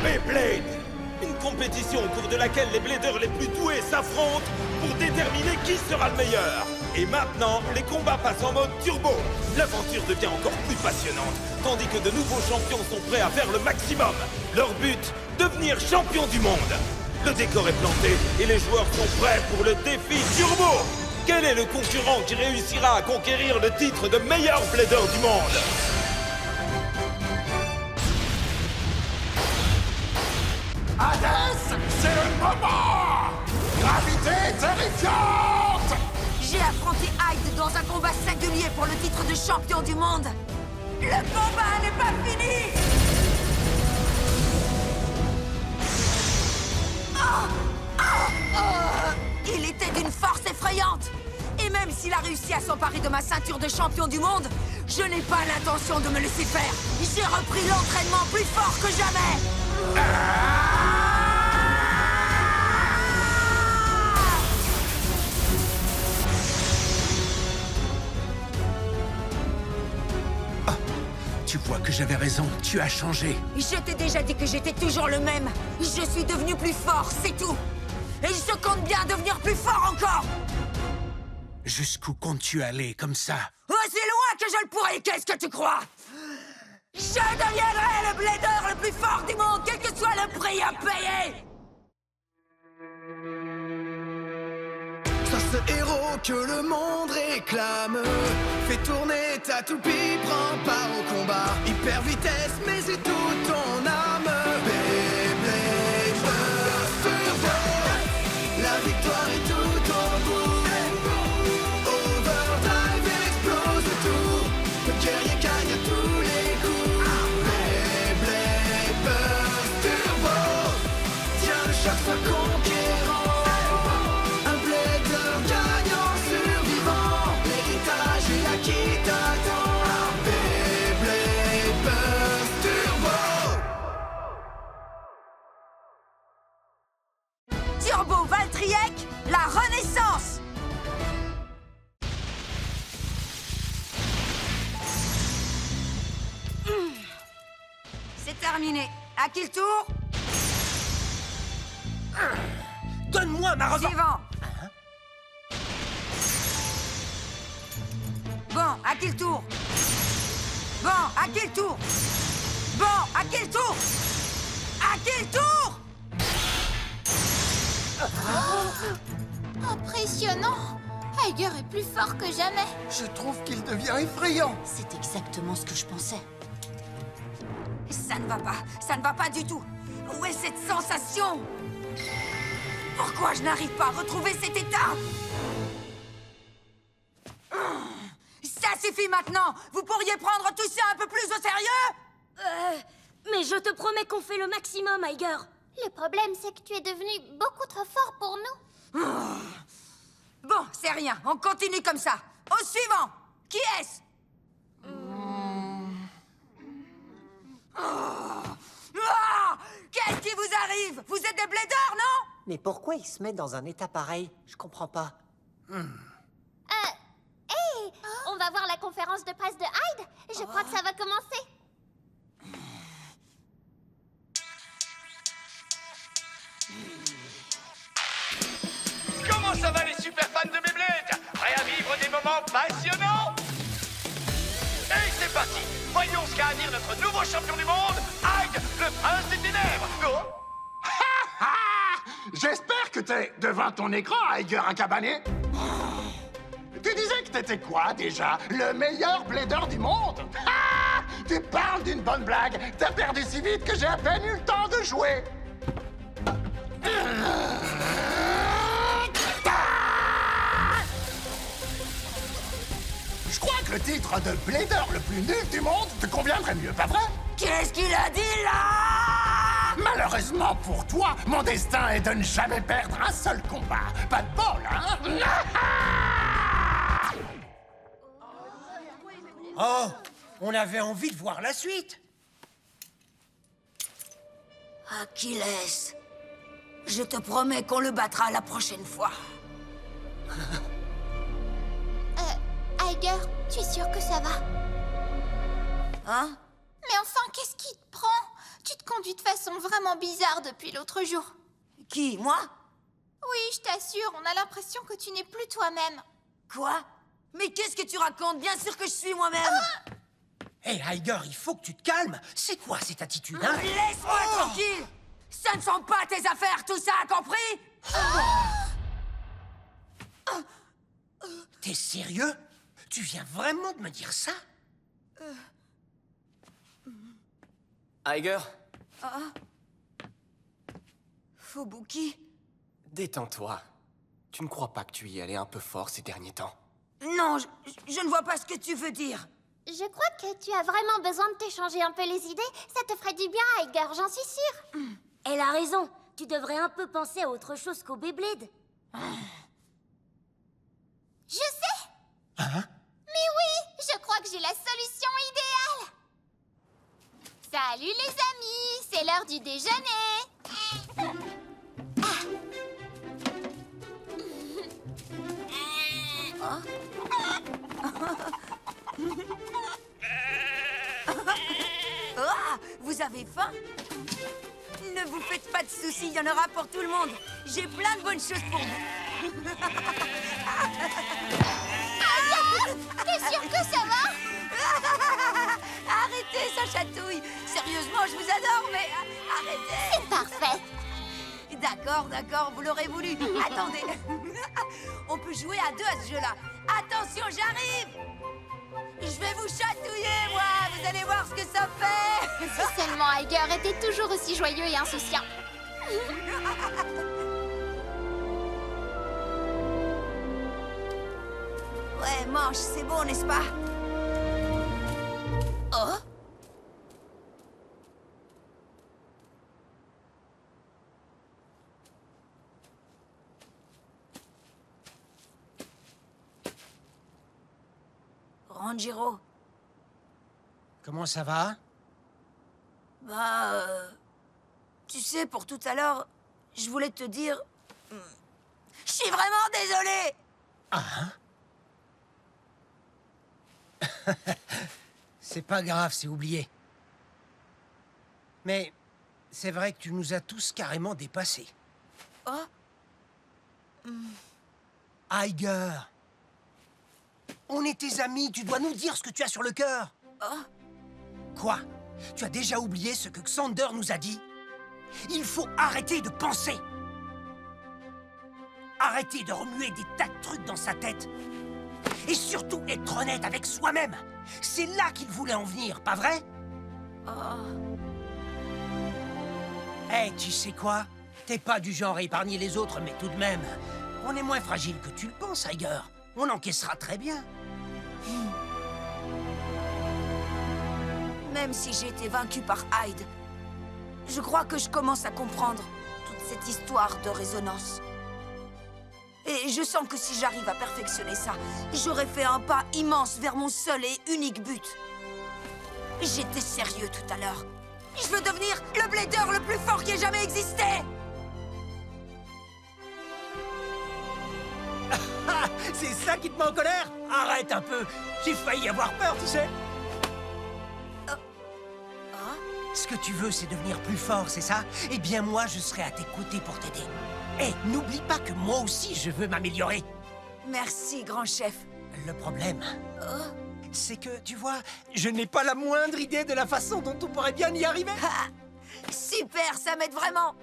Beyblade! Une compétition au cours de laquelle les bladers les plus doués s'affrontent pour déterminer qui sera le meilleur. Et maintenant, les combats passent en mode turbo. L'aventure devient encore plus passionnante, tandis que de nouveaux champions sont prêts à faire le maximum. Leur but, devenir champion du monde. Le décor est planté et les joueurs sont prêts pour le défi turbo. Quel est le concurrent qui réussira à conquérir le titre de meilleur blader du monde? Hades, c'est le moment! Gravité terrifiante! J'ai affronté Hyde dans un combat singulier pour le titre de champion du monde. Le combat n'est pas fini! Il était d'une force effrayante! Et même s'il a réussi à s'emparer de ma ceinture de champion du monde, je n'ai pas l'intention de me laisser faire. J'ai repris l'entraînement plus fort que jamais! Tu vois que j'avais raison, tu as changé. Je t'ai déjà dit que j'étais toujours le même. Je suis devenu plus fort, c'est tout. Et je compte bien devenir plus fort encore. Jusqu'où comptes-tu aller comme ça? Aussi loin que je le pourrai, qu'est-ce que tu crois? Je deviendrai le blader le plus fort du monde, quel que soit le prix à payer. Sois ce héros que le monde réclame. Fais tourner ta toupie, prends part au combat. Hyper vitesse, mais c'est toute ton âme. Beyblade Burst Turbo. La victoire est tout au bout. Overdrive explose tout. Le guerrier gagne à tous les coups. Beyblade Burst Turbo. Tiens, le choc soit conquérant. Qui t'attend? Beyblade Burst Turbo. Turbo Valtryek, la renaissance. C'est terminé. À qui le tour? Donne-moi ma revanche! Suivant. Bon, à qui le tour? Bon, à qui le tour? Bon, à qui le tour? À qui le tour? Impressionnant! Tiger est plus fort que jamais. Je trouve qu'il devient effrayant. C'est exactement ce que je pensais. Ça ne va pas du tout. Où est cette sensation? Pourquoi je n'arrive pas à retrouver cet état? Ça suffit maintenant! Vous pourriez prendre tout ça un peu plus au sérieux? Mais je te promets qu'on fait le maximum, Tiger. Le problème, c'est que tu es devenu beaucoup trop fort pour nous. Bon, c'est rien. On continue comme ça. Au suivant! Qui est-ce? Qu'est-ce qui vous arrive? Vous êtes des bladers, non? Mais pourquoi il se met dans un état pareil? Je comprends pas. Hey, on va voir la conférence de presse de Hyde. Je crois que ça va commencer. Comment ça va les super fans de Beyblade? Prêts à vivre des moments passionnants? Et c'est parti! Voyons ce qu'a à dire notre nouveau champion du monde, Hyde, le prince des ténèbres! Oh. J'espère que t'es devant ton écran, Iger Akabané. Tu disais que t'étais quoi, déjà? Le meilleur blader du monde? Tu parles d'une bonne blague. T'as perdu si vite que j'ai à peine eu le temps de jouer. Je crois que le titre de blader le plus nul du monde te conviendrait mieux, pas vrai? Qu'est-ce qu'il a dit, là? Malheureusement pour toi, mon destin est de ne jamais perdre un seul combat. Pas de bol, hein? Oh, on avait envie de voir la suite. Achilles, je te promets qu'on le battra la prochaine fois. Iger, tu es sûr que ça va? Hein? Mais enfin, qu'est-ce qui te prend? Tu te conduis conduit de façon vraiment bizarre depuis l'autre jour. Qui, moi? Oui, je t'assure, on a l'impression que tu n'es plus toi-même. Quoi? Mais qu'est-ce que tu racontes? Bien sûr que je suis moi-même! Hé, Iger, il faut que tu te calmes. C'est quoi cette attitude, hein? Laisse-moi tranquille! Ça ne sont pas tes affaires, tout ça, compris? T'es sérieux? Tu viens vraiment de me dire ça? Iger, Fubuki? détends-toi. Tu ne crois pas que tu y allais un peu fort ces derniers temps? Non, je ne vois pas ce que tu veux dire. Je crois que tu as vraiment besoin de t'échanger un peu les idées. Ça te ferait du bien, Iger, j'en suis sûre. Elle a raison. Tu devrais un peu penser à autre chose qu'au Beyblade. Je sais! Mais oui, je crois que j'ai la solution idéale! Salut les amis, c'est l'heure du déjeuner! Ah, vous avez faim? Ne vous faites pas de soucis, il y en aura pour tout le monde. J'ai plein de bonnes choses pour vous. T'es sûr que ça va? Arrêtez, ça chatouille. Sérieusement, je vous adore, mais arrêtez. C'est parfait! D'accord, vous l'aurez voulu. Attendez. On peut jouer à deux à ce jeu-là. Attention, j'arrive. Je vais vous chatouiller, moi. Vous allez voir ce que ça fait. Si seulement Iger était toujours aussi joyeux et insouciant. Ouais, mange, c'est bon, n'est-ce pas? Oh? Ranjiro, Comment ça va? bah... tu sais, pour tout à l'heure, je voulais te dire... Je suis vraiment désolé. C'est pas grave, c'est oublié. Mais c'est vrai que tu nous as tous carrément dépassés. Oh? Iger! On est tes amis, tu dois nous dire ce que tu as sur le cœur. Quoi? Tu as déjà oublié ce que Xander nous a dit? Il faut arrêter de penser. Arrêter de remuer des tas de trucs dans sa tête. Et surtout être honnête avec soi-même. C'est là qu'il voulait en venir, pas vrai? Eh, tu sais quoi? T'es pas du genre à épargner les autres, mais tout de même, on est moins fragile que tu le penses, Iger. On encaissera très bien. Même si j'ai été vaincue par Hyde, je crois que je commence à comprendre toute cette histoire de résonance. Et je sens que si j'arrive à perfectionner ça, j'aurai fait un pas immense vers mon seul et unique but. J'étais sérieux tout à l'heure. Je veux devenir le blader le plus fort qui ait jamais existé! C'est ça qui te met en colère? Arrête un peu. J'ai failli avoir peur, tu sais. Ce que tu veux, c'est devenir plus fort, c'est ça? Eh bien, moi, je serai à tes côtés pour t'aider. Et n'oublie pas que moi aussi, je veux m'améliorer. Merci, grand chef. Le problème, c'est que, tu vois, je n'ai pas la moindre idée de la façon dont on pourrait bien y arriver. Super, ça m'aide vraiment.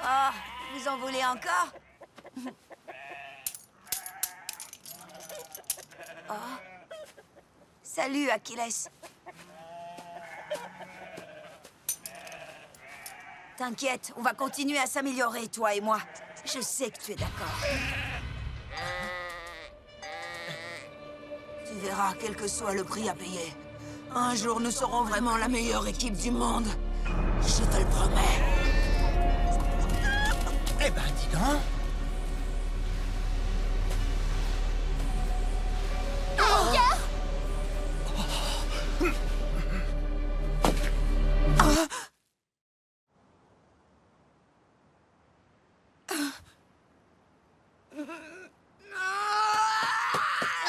Oh, vous en voulez encore? Oh. Salut, Achilles. T'inquiète, on va continuer à s'améliorer, toi et moi. Je sais que tu es d'accord. Tu verras, quel que soit le prix à payer. Un jour, nous serons vraiment la meilleure équipe du monde. Je te le promets. Eh ben, dis donc.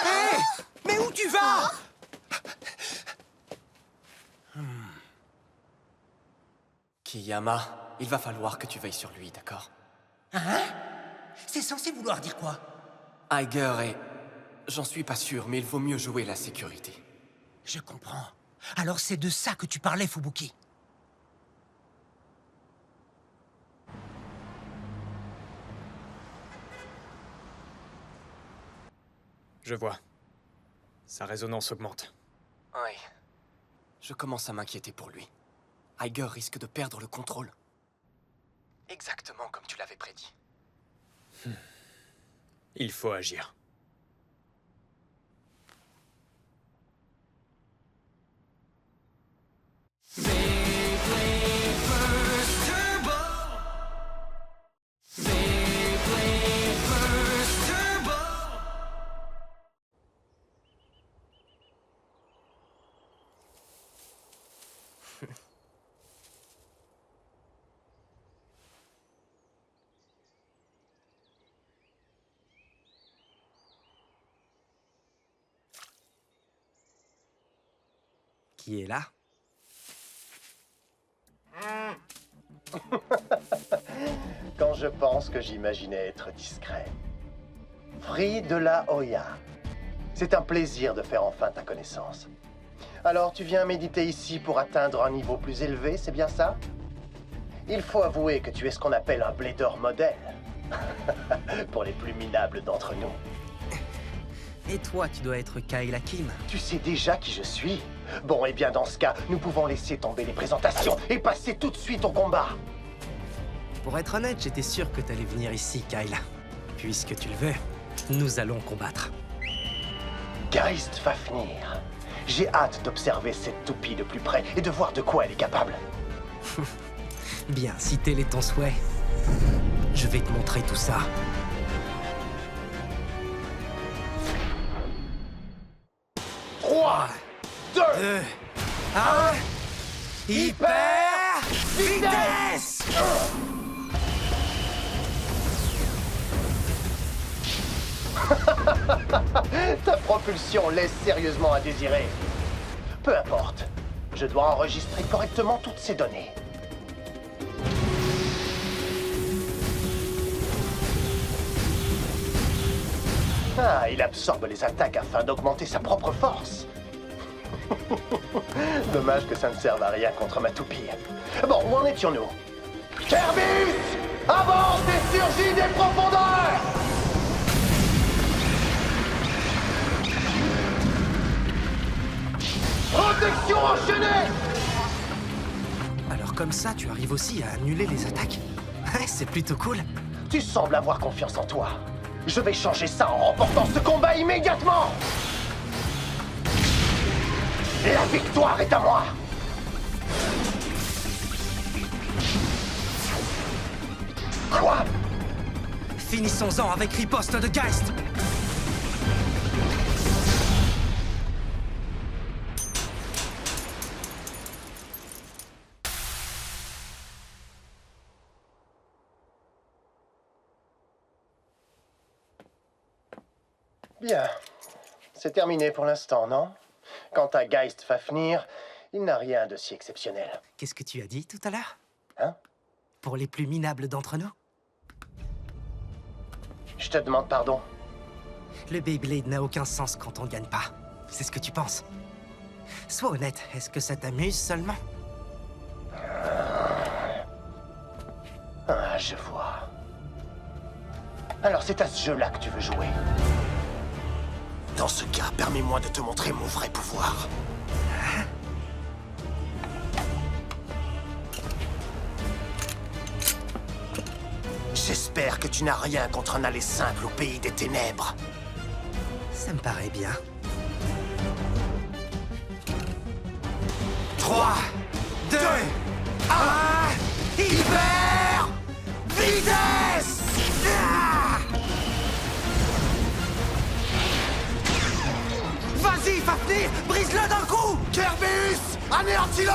Hé! Mais où tu vas? Kiyama, il va falloir que tu veilles sur lui, d'accord? C'est censé vouloir dire quoi? Iger est... J'en suis pas sûr, mais il vaut mieux jouer la sécurité. Je comprends. Alors c'est de ça que tu parlais, Fubuki. Je vois. Sa résonance augmente. Oui. Je commence à m'inquiéter pour lui. Iger risque de perdre le contrôle. Exactement comme tu l'avais prédit. Il faut agir. Qui est là? Quand je pense que j'imaginais être discret. Free de la Hoya. C'est un plaisir de faire enfin ta connaissance. Alors, tu viens méditer ici pour atteindre un niveau plus élevé, c'est bien ça? Il faut avouer que tu es ce qu'on appelle un blader modèle. Pour les plus minables d'entre nous. Et toi, tu dois être Kyle Hakim. Tu sais déjà qui je suis? Bon, eh bien, dans ce cas, nous pouvons laisser tomber les présentations et passer tout de suite au combat. Pour être honnête, j'étais sûr que t'allais venir ici, Kyle. Puisque tu le veux, nous allons combattre. Geist Fafnir. J'ai hâte d'observer cette toupie de plus près et de voir de quoi elle est capable. Bien, si tel est ton souhait, je vais te montrer tout ça. Trois, 2, 1, hyper vitesse! Ta propulsion laisse sérieusement à désirer. Peu importe. Je dois enregistrer correctement toutes ces données. Ah, il absorbe les attaques afin d'augmenter sa propre force. Dommage que ça ne serve à rien contre ma toupie. Bon, où en étions-nous? Kerbis! Avance et surgis des profondeurs! Protection enchaînée! Alors comme ça, tu arrives aussi à annuler les attaques? Ouais, c'est plutôt cool. Tu sembles avoir confiance en toi. Je vais changer ça en remportant ce combat immédiatement! La victoire est à moi! Quoi? Finissons-en avec riposte de Geist. Bien. C'est terminé pour l'instant, non? Quant à Geist Fafnir, il n'a rien de si exceptionnel. Qu'est-ce que tu as dit tout à l'heure? Hein? Pour les plus minables d'entre nous? Je te demande pardon. Le Beyblade n'a aucun sens quand on ne gagne pas. C'est ce que tu penses. Sois honnête, est-ce que ça t'amuse seulement? Ah, je vois. Alors c'est à ce jeu-là que tu veux jouer. Dans ce cas, permets-moi de te montrer mon vrai pouvoir. J'espère que tu n'as rien contre un aller simple au pays des ténèbres. Ça me paraît bien. 3, 2, 1, hyper vitesse! Vas-y, Fafnir, brise-le d'un coup! Kerbis, anéantis-le!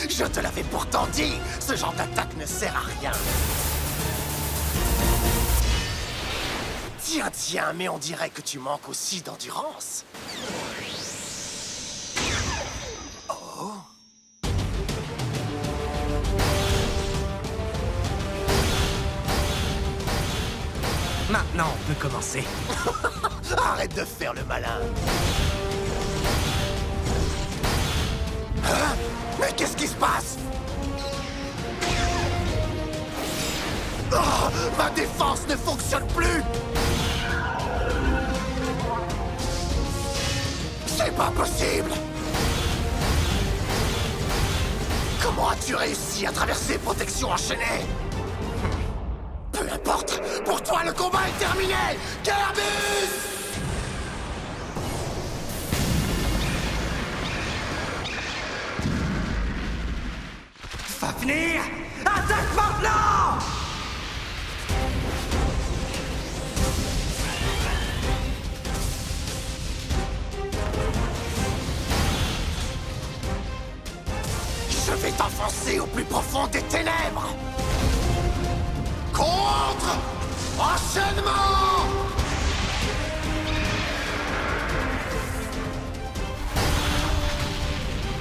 Je te l'avais pourtant dit, ce genre d'attaque ne sert à rien. Tiens, mais on dirait que tu manques aussi d'endurance. Oh. Maintenant, on peut commencer. Arrête de faire le malin. Hein? Mais qu'est-ce qui se passe? Oh, ma défense ne fonctionne plus. C'est pas possible. Comment as-tu réussi à traverser protection enchaînée? Peu importe, pour toi le combat est terminé, Gerbus! Fafnir, attaque maintenant! Je vais t'enfoncer au plus profond des ténèbres! Contre! Enchaînement!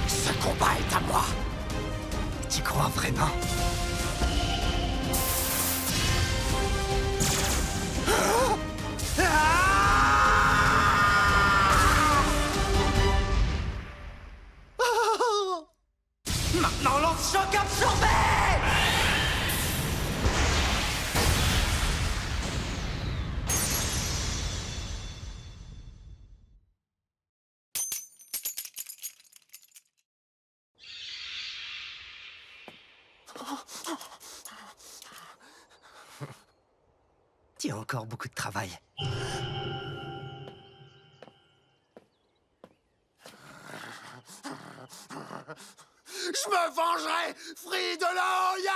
Ce combat est à moi! Tu crois vraiment? Maintenant, lance-choc absorbé! Tu as encore beaucoup de travail. Je me vengerai, Free de la Hoya!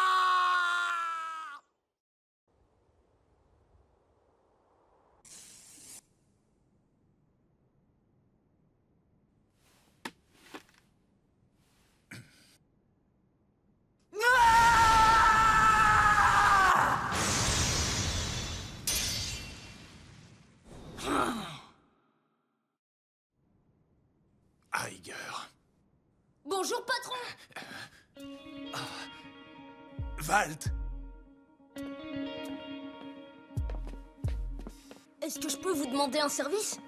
Iger. Bonjour, patron. Valt. Est-ce que je peux vous demander un service?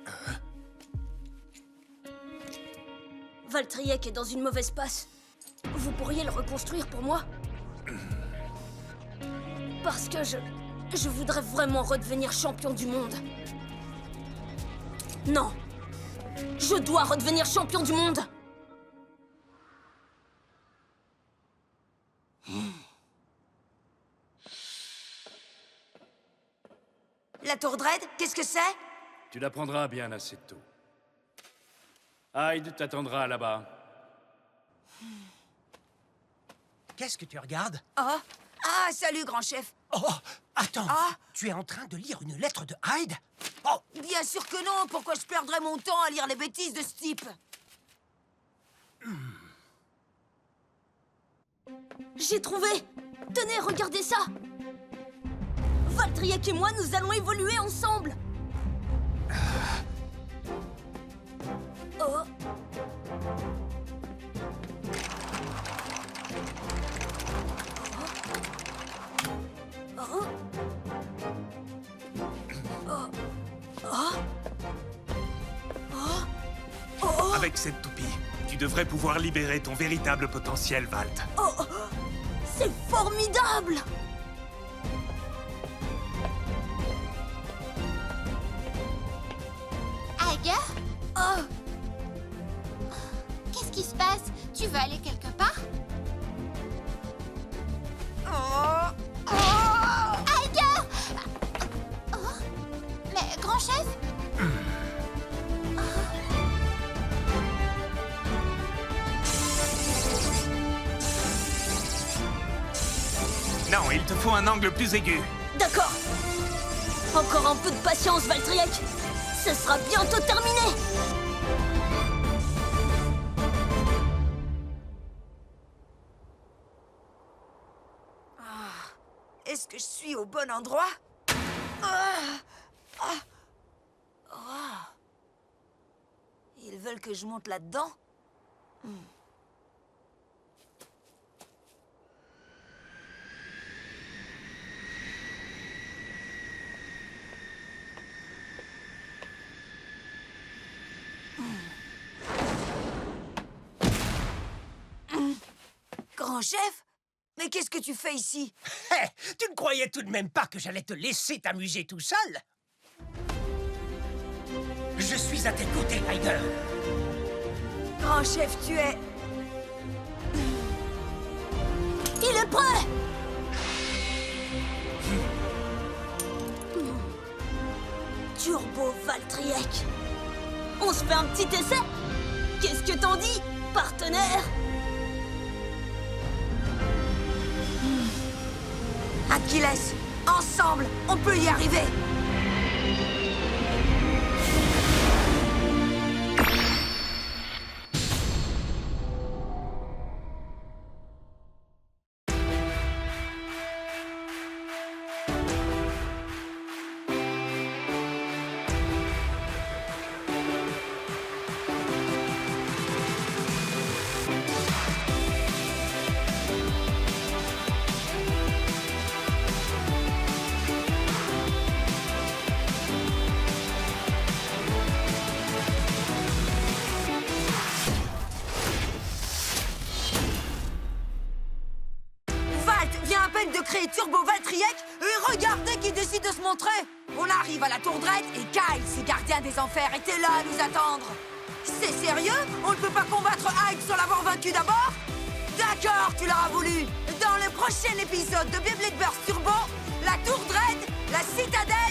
Valtryek est dans une mauvaise passe. Vous pourriez le reconstruire pour moi? Parce que je voudrais vraiment redevenir champion du monde. Non. Je dois redevenir champion du monde. La tour Dread, qu'est-ce que c'est? Tu l'apprendras bien assez tôt. Hyde t'attendra là-bas. Qu'est-ce que tu regardes? Oh. Ah, salut, grand chef. Oh, attends. Ah. Tu es en train de lire une lettre de Hyde? Oh, Bien sûr que non. Pourquoi je perdrais mon temps à lire les bêtises de ce type? J'ai trouvé! Tenez, regardez ça! Valtryek et moi, nous allons évoluer ensemble! Oh! Oh! Oh! Oh! Oh! Oh! Avec cette toupie, tu devrais pouvoir libérer ton véritable potentiel, Valt. Oh! C'est formidable! Iger? Oh! Qu'est-ce qui se passe? Tu veux aller quelque part? Iger! Oh? Mais grand chef? Non, il te faut un angle plus aigu. D'accord! Encore un peu de patience, Valtryek! Ce sera bientôt terminé! Est-ce que je suis au bon endroit? Ils veulent que je monte là-dedans? Grand chef? Mais qu'est-ce que tu fais ici? Hé, tu ne croyais tout de même pas que j'allais te laisser t'amuser tout seul? Je suis à tes côtés, Ryder. Grand chef, tu es... Il est prêt! Turbo Valtryek. On se fait un petit essai? Qu'est-ce que t'en dis, partenaire? Achilles, ensemble, on peut y arriver! De créer Turbo Valtryek et regardez qui décide de se montrer. On arrive à la Tour Dredd et Kyle, ces gardiens des enfers, étaient là à nous attendre. C'est sérieux? On ne peut pas combattre Hyde sans l'avoir vaincu d'abord? D'accord, tu l'auras voulu. Dans le prochain épisode de Beyblade Burst Turbo, la Tour Dredd, la Citadelle